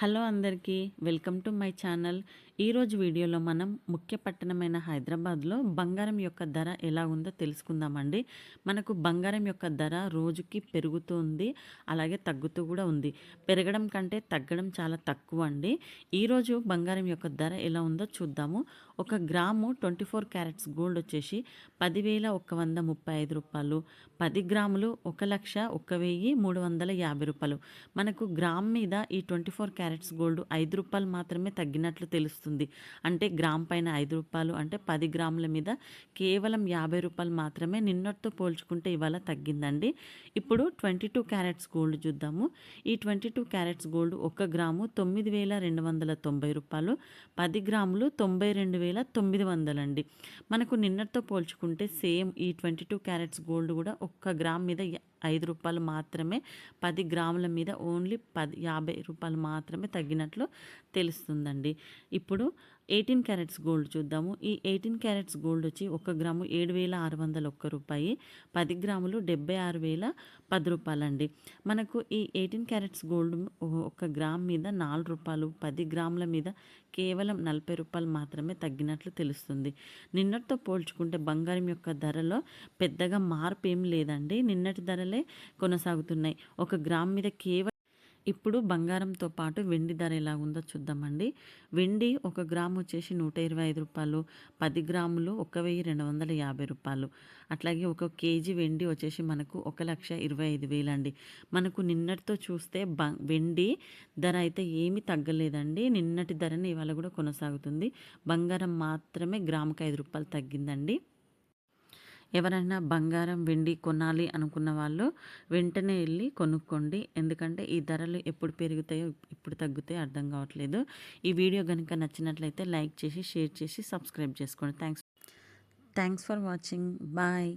Hello అందరికీ welcome to my channel. ఈరోజు వీడియోలో మనం ముఖ్య పట్టణమైన హైదరాబాద్లో బంగారం యొక్క ధర ఎలా ఉందో తెలుసుకుందామండి. మనకు బంగారం యొక్క ధర రోజుకి పెరుగుతుంది, అలాగే తగ్గుతూ కూడా ఉంది. పెరగడం కంటే తగ్గడం చాలా తక్కువ అండి. ఈరోజు బంగారం యొక్క ధర ఎలా ఉందో చూద్దాము. ఒక గ్రాము 24 క్యారెట్స్ గోల్డ్ వచ్చేసి 10,135 రూపాయలు. 10 గ్రాములు 1,01,350 రూపాయలు. మనకు గ్రామ్ మీద ఈ 24 క్యారెట్స్ గోల్డ్ 5 రూపాయలు మాత్రమే తగ్గినట్లు తెలుస్తుంది. అంటే గ్రామ్ పైన 5 రూపాయలు అంటే 10 గ్రాముల మీద కేవలం 50 రూపాయలు మాత్రమే నిన్నటితో పోల్చుకుంటే ఇవాళ తగ్గిందండి. ఇప్పుడు 22 క్యారెట్స్ గోల్డ్ చూద్దాము. ఈ 22 క్యారెట్స్ గోల్డ్ 1 గ్రాము 9,290 రూపాయలు. 10 గ్రాములు 92,900 అండి. మనకు నిన్నటితో పోల్చుకుంటే సేమ్ ఈ 22 క్యారెట్స్ గోల్డ్ కూడా 1 గ్రామ్ మీద 5 రూపాయలు మాత్రమే, 10 గ్రాముల మీద ఓన్లీ 50 రూపాయలు మాత్రమే తగ్గినట్లు తెలుస్తుందండి. ఇప్పుడు 18 క్యారెట్స్ గోల్డ్ చూద్దాము. ఈ 18 క్యారెట్స్ గోల్డ్ వచ్చి 1 గ్రాము 7,601 రూపాయి, 10 గ్రాములు 76,010 రూపాయలండి. మనకు ఈ 18 క్యారెట్స్ గోల్డ్ 1 గ్రామ్ మీద 4 రూపాయలు, 10 గ్రాముల మీద కేవలం 40 రూపాయలు మాత్రమే తగ్గినట్లు తెలుస్తుంది. నిన్నటితో పోల్చుకుంటే బంగారం యొక్క ధరలో పెద్దగా మార్పు ఏం లేదండి. నిన్నటి ధరలే కొనసాగుతున్నాయి. 1 గ్రామ్ మీద కేవలం ఇప్పుడు బంగారంతో పాటు వెండి ధర ఎలా ఉందో చూద్దామండి. వెండి 1 గ్రాము వచ్చేసి 125 రూపాయలు, 10 గ్రాములు 1,250 రూపాయలు. అట్లాగే 1 కేజీ వెండి వచ్చేసి మనకు 1,25,000 అండి. మనకు నిన్నటితో చూస్తే వెండి ధర అయితే ఏమీ తగ్గలేదండి. నిన్నటి ధరని ఇవాళ కూడా కొనసాగుతుంది. బంగారం మాత్రమే గ్రాముకి 5 రూపాయలు తగ్గిందండి. ఎవరైనా బంగారం వెండి కొనాలి అనుకున్న వాళ్ళు వెంటనే వెళ్ళి కొనుక్కోండి. ఎందుకంటే ఈ ధరలు ఎప్పుడు పెరుగుతాయో ఎప్పుడు తగ్గుతాయో అర్థం కావట్లేదు. ఈ వీడియో కనుక నచ్చినట్లయితే లైక్ చేసి, షేర్ చేసి, సబ్స్క్రైబ్ చేసుకోండి. Thanks for watching. బాయ్.